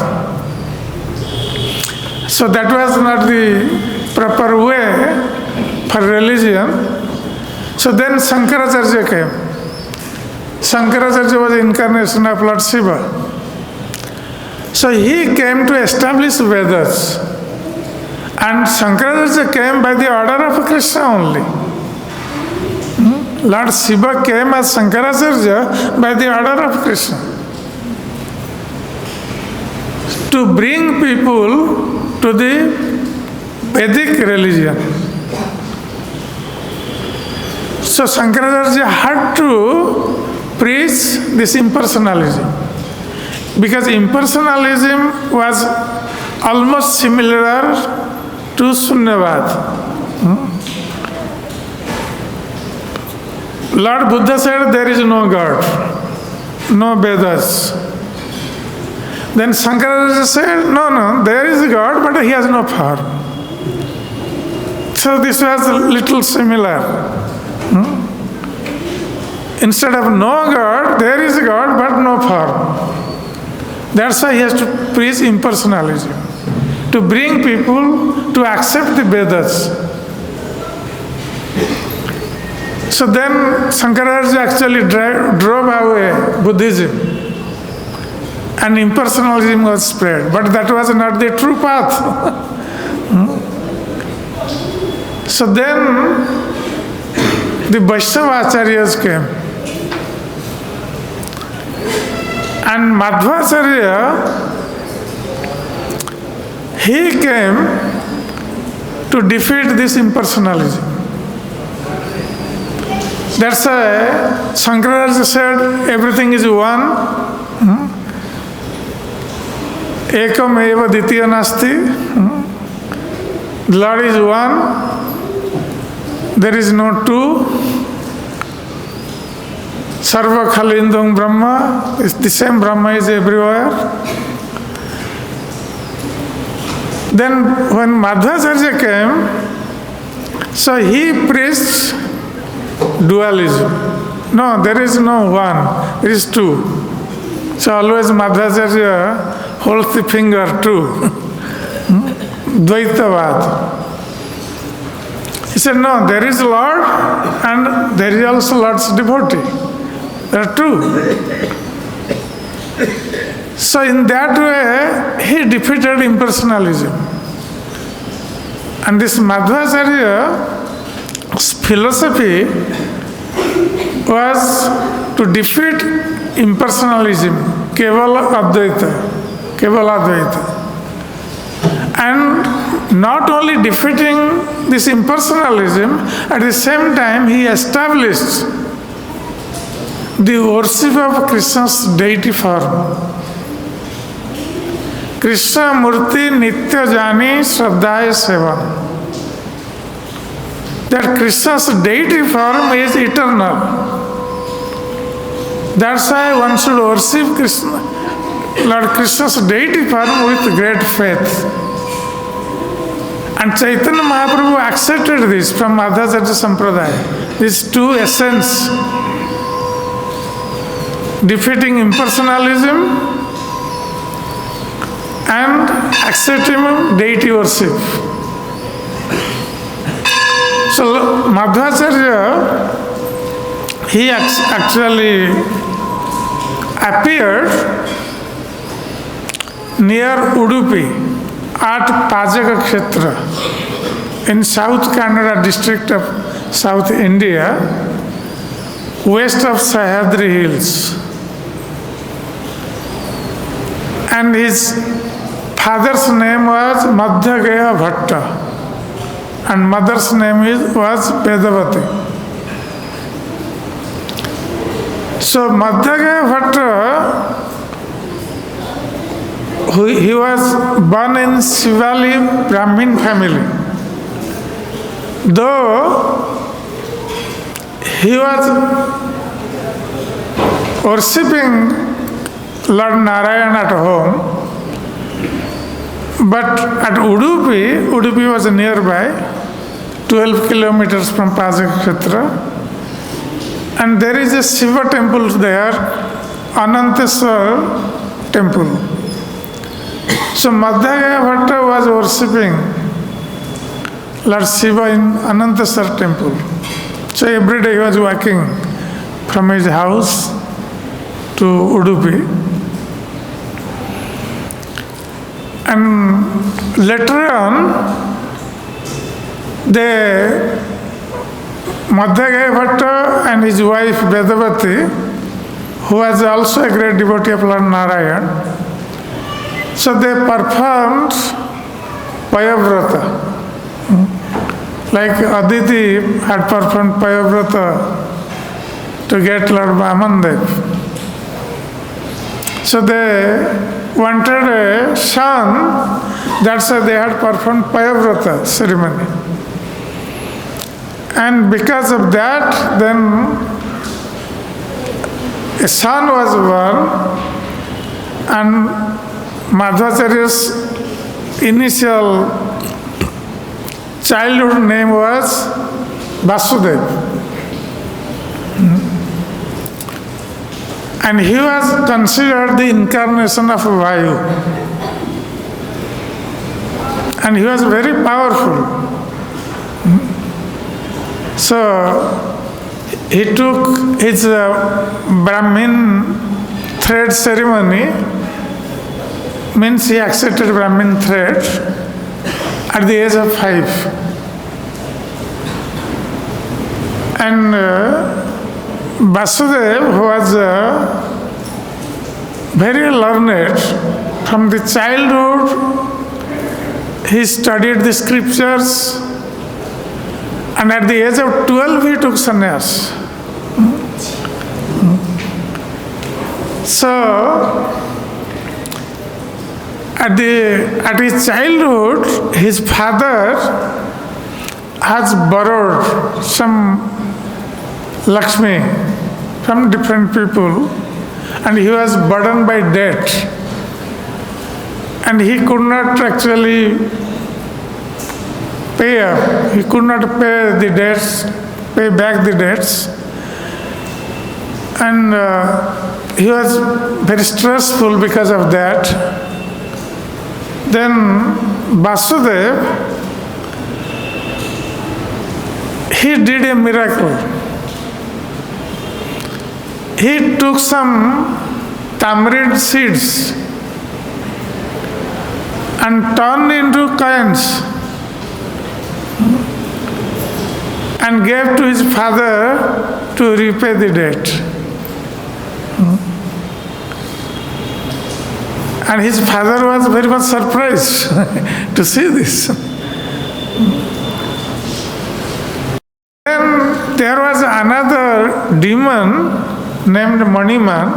So that was not the proper way for religion. So then Shankaracharya came. Shankaracharya was the incarnation of Lord Shiva. So he came to establish Vedas. And Shankaracharya came by the order of Kṛṣṇa only. Lord Shiva came as Shankaracharya by the order of Kṛṣṇa. To bring people to the Vedic religion. So Shankaracharya had to preach this impersonalism. Because impersonalism was almost similar to Sunyavad. Lord Buddha said there is no God, no Vedas. Then Shankaracharya said, no, there is a God, but he has no power. So this was a little similar. Instead of no God, there is a God, but no power. That's why he has to preach impersonalism, to bring people to accept the Vedas. So then Shankaracharya actually drove away Buddhism. And impersonalism was spread. But that was not the true path. So then the Vaishnava Acharyas came. And Madhvacharya, he came to defeat this impersonalism. That's why Shankaracharya said everything is one. Ekam eva ditya nasti. The Lord is one. There is no two. Sarva khalindam Brahma. The same Brahma is everywhere. Then when Madhvacharya came, so he preached dualism. No, there is no one. There is two. So always Madhvacharya holds the finger too. Dvaitavad. He said, no, there is Lord and there is also Lord's devotee. There are two. So in that way, he defeated impersonalism. And this Madhvacharya's philosophy was to defeat impersonalism, Kevala Advaita. And not only defeating this impersonalism, at the same time he established the worship of Krishna's deity form. Krishna Murti Nitya Jani Shraddhaya Seva. That Krishna's deity form is eternal. That's why one should worship Krishna, Lord Krishna's deity form with great faith. And Chaitanya Mahaprabhu accepted this from Madhvacharya Sampradaya. These two essence, defeating impersonalism and accepting deity worship. So Madhvacharya, he actually appeared near Udupi at Pajaka Kshetra in South Kannada district of South India, west of Sahyadri Hills. And his father's name was Madhyagaya Bhatta. and mother's name was Vedavati. So Madhyagaya Bhatta, he was born in Shivali Brahmin family. Though he was worshipping Lord Narayan at home, but at Udupi was nearby, 12 kilometers from Pajakshetra, and there is a Shiva temple there, Ananteswar temple. So Madhyagaya Bhatta was worshipping Lord Shiva in Ananteswar temple. So every day he was walking from his house to Udupi. And later on, Madhyagaya Bhatta and his wife Vedavati, who was also a great devotee of Lord Narayan, so they performed Payavrata. Like Aditi had performed Payavrata to get Lord Vāmanadeva. So they wanted a son, that's why they had performed Payavrata ceremony. And because of that, then a son was born, and Madhvacharya's initial childhood name was Vasudeva. And he was considered the incarnation of Vayu. And he was very powerful. So he took his Brahmin thread ceremony, means he accepted Brahmin thread at the age of 5. And Vasudeva, who was very learned, from the childhood he studied the scriptures, and at the age of 12 he took sannyas. So at his childhood, his father has borrowed some Lakshmi from different people, and he was burdened by debt, and he could not actually pay up. He could not pay the debts, pay back the debts, and he was very stressful because of that. Then Vasudeva, he did a miracle. He took some tamarind seeds and turned into coins and gave to his father to repay the debt. And his father was very much surprised to see this. Then there was another demon named Maniman,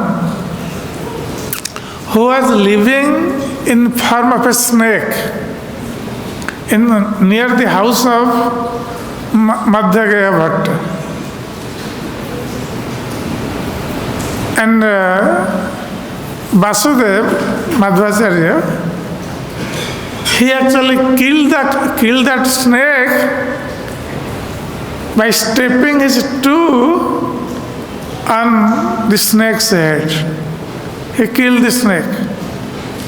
who was living in form of a snake near the house of Madhyagaya Bhatta. And Vasudeva, Madhvacharya, he actually killed that snake by stepping his toe on the snake's head. He killed the snake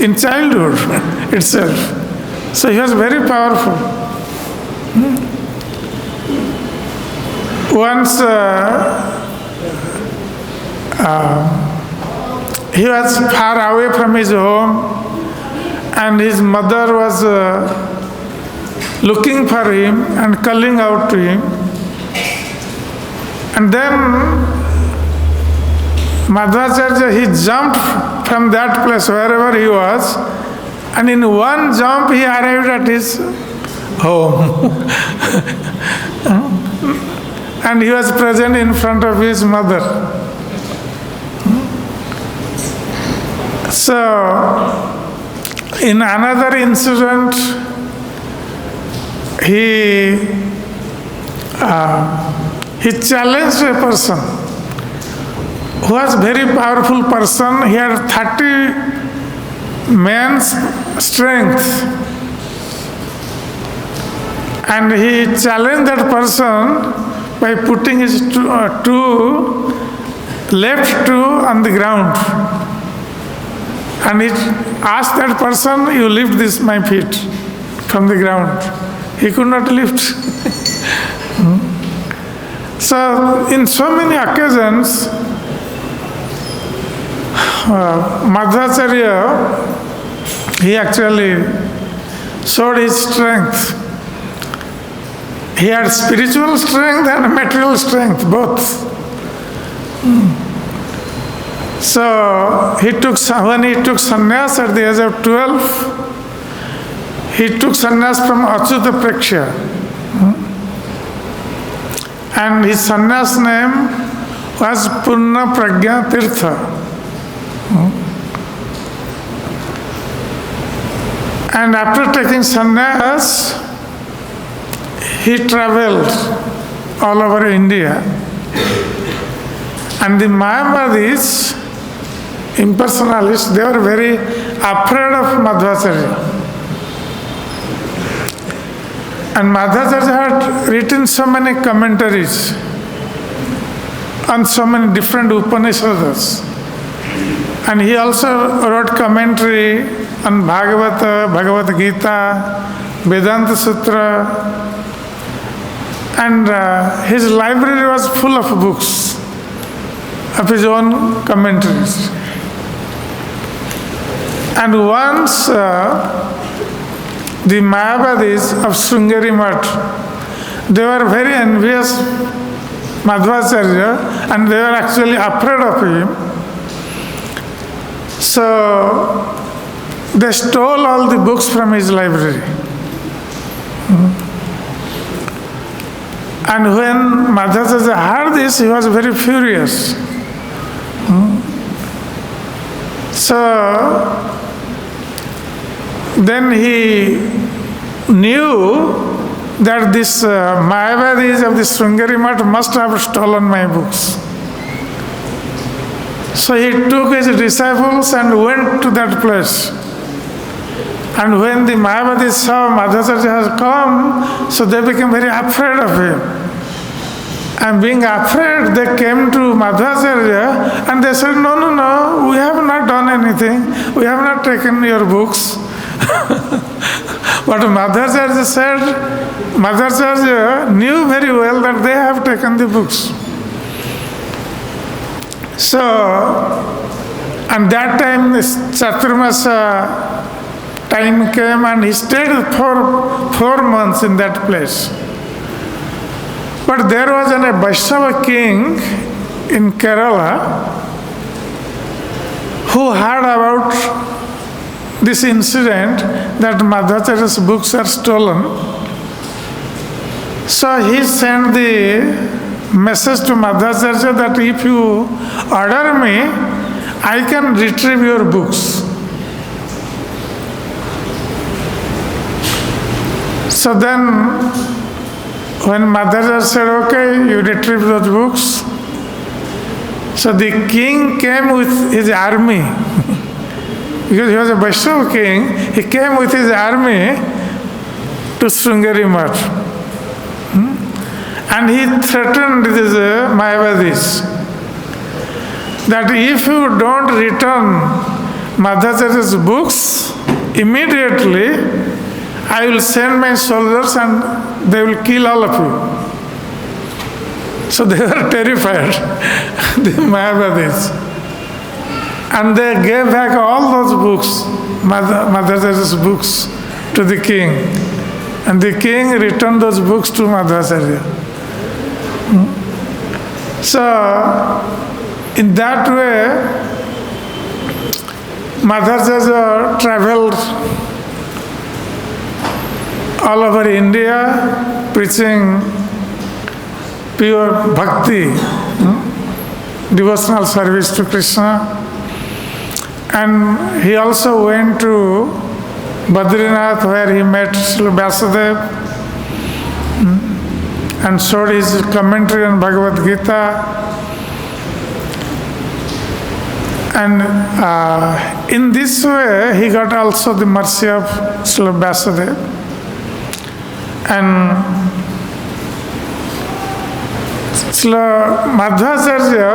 in childhood itself. So he was very powerful. Once he was far away from his home, and his mother was looking for him and calling out to him. And then Madhvacharya, he jumped from that place wherever he was, and in one jump he arrived at his home. And he was present in front of his mother. So, in another incident, he challenged a person who was a very powerful person. He had 30 men's strength. And he challenged that person by putting his left toe on the ground. And he asked that person, you lift my feet from the ground. He could not lift. So, in so many occasions, Madhvacharya, he actually showed his strength. He had spiritual strength and material strength, both. So, when he took sannyas at the age of 12, he took sannyas from Achyuta Preksha. And his sannyas name was Purna Prajna Tirtha. And after taking sannyas, he traveled all over India. And the Mayavadis, impersonalists, they were very afraid of Madhvacharya. And Madhvacharya had written so many commentaries on so many different Upanishads. And he also wrote commentary on Bhagavata, Bhagavad Gita, Vedanta Sutra. And his library was full of books of his own commentaries. And once the Mayavadis of Sringeri Math, they were very envious Madhvacharya and they were actually afraid of him. So they stole all the books from his library. And when Madhvacharya heard this, he was very furious. So then he knew that this Mayavadis of the Sringeri Math must have stolen my books. So he took his disciples and went to that place. And when the Mayavadis saw Madhvacharya has come, so they became very afraid of him. And being afraid, they came to Madhvacharya and they said, no, we have not done anything. We have not taken your books. But Madhvacharya said, Madhvacharya knew very well that they have taken the books. So, and that time, this Chaturmasa time came and he stayed for 4 months in that place. But there was a Vaishnava king in Kerala who heard about this incident that Madhvacharya's books are stolen. So he sent the message to Madhvacharya that if you order me, I can retrieve your books. So then, when Madhvacharya said, okay, you retrieve those books. So the king came with his army. Because he was a Vaishnava king, he came with his army to Sringeri Math. And he threatened these Mayavadis that if you don't return Madhvacharya's books immediately, I will send my soldiers and they will kill all of you. So they were terrified, the Mayavadis. And they gave back all those books, Madhvacharya's books, to the king. And the king returned those books to Madhvacharya. So, in that way, Madhvacharya traveled all over India preaching pure bhakti, devotional service to Krishna. And he also went to Badrinath, where he met Srila Vyasadeva and showed his commentary on Bhagavad Gita. And in this way, he got also the mercy of Srila Vyasadeva. And Srila Madhvacharya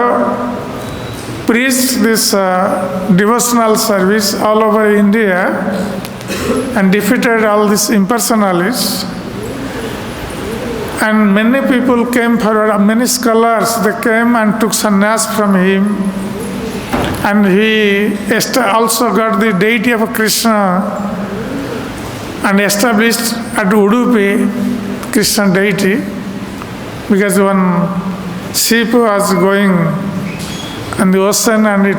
preached this devotional service all over India and defeated all these impersonalists. And many people came forward, many scholars, they came and took sannyas from him. And he also got the deity of Krishna and established at Udupi Krishna deity, because one ship was going on the ocean and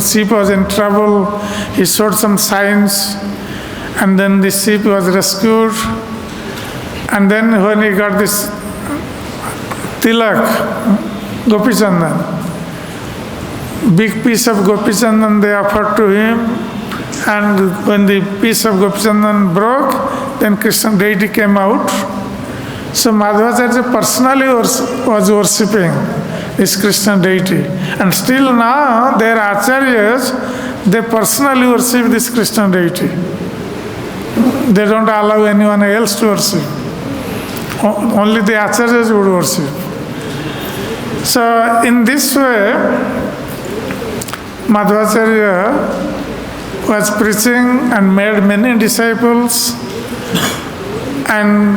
ship was in trouble. He showed some signs, and then the ship was rescued. And then when he got this tilak, Gopichandan, big piece of Gopichandan they offered to him, and when the piece of Gopichandan broke, then Krishna deity came out. So Madhvacharya personally was worshipping this Krishna deity. And still now their acharyas, they personally worship this Krishna deity. They don't allow anyone else to worship. Only the acharyas would worship. So in this way, Madhvacharya was preaching and made many disciples. And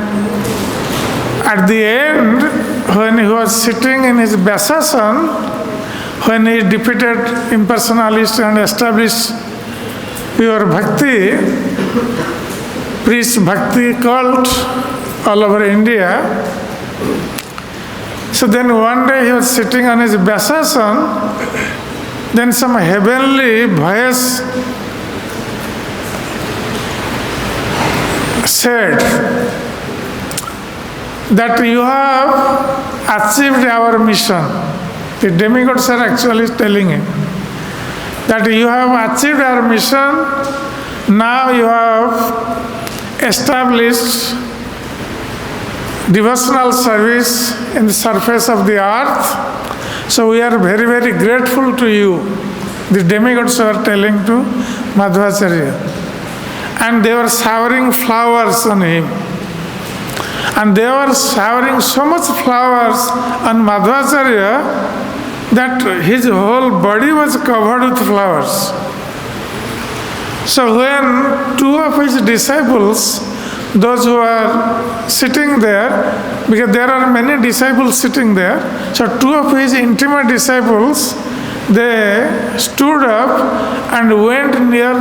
at the end, when he was sitting in his Vyasasan, when he defeated impersonalists and established pure bhakti, preached bhakti cult all over India. So then one day he was sitting on his Vyasasan, then some heavenly voice said that you have achieved our mission. The demigods are actually telling him that you have achieved our mission. Now you have established devotional service in the surface of the earth. So we are very, very grateful to you. The demigods were telling to Madhvacharya. And they were showering flowers on him. And they were showering so much flowers on Madhvacharya that his whole body was covered with flowers. So when two of his disciples, those who are sitting there, because there are many disciples sitting there, so two of his intimate disciples, they stood up and went near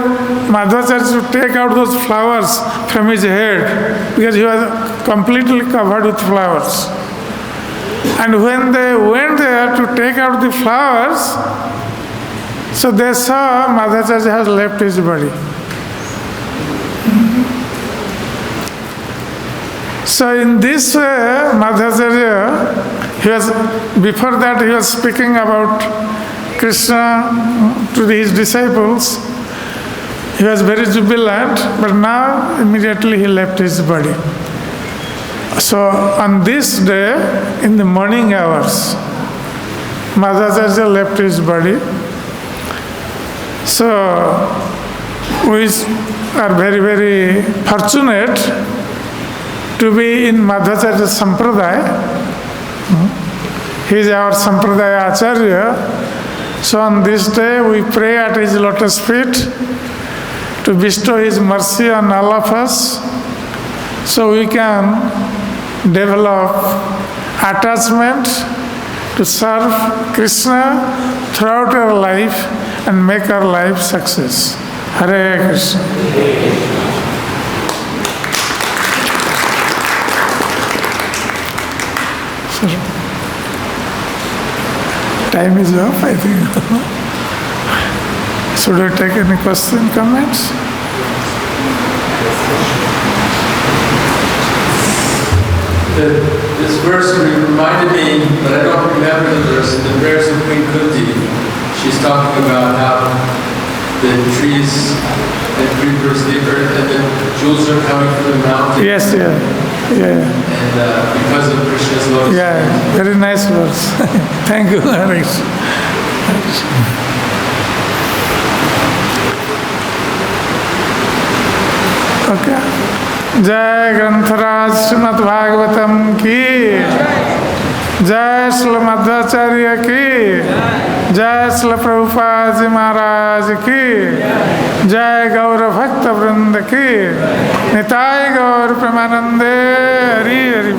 Madhvacharya to take out those flowers from his head, because he was completely covered with flowers. And when they went there to take out the flowers, so they saw Madhvacharya has left his body. So in this way, Madhvacharya, before that he was speaking about Krishna to his disciples. He was very jubilant, but now immediately he left his body. So on this day, in the morning hours, Madhvacharya left his body. So we are very, very fortunate to be in Madhvacharya Sampradaya. He is our Sampradaya Acharya. So on this day we pray at his lotus feet to bestow his mercy on all of us, so we can develop attachment to serve Krishna throughout our life and make our life success. Hare Krishna. Time is up, I think. Should I take any question, comments? This verse reminded me, but I don't remember the verse, the prayers of Queen Kunti. She's talking about how the trees and creepers, the earth, and the jewels are coming from the mountain. Yes, yeah. And because of Krishna's lotus. Yeah, very nice verse. Thank you, Harish. Okay. जय ग्रंथराज श्रीमद् भागवतम की जय श्री मध्वाचार्य की जय श्री प्रभुपाद जी महाराज की जय गौर भक्त वृंद की निताय गौर प्रेमानंदे हरि हरि।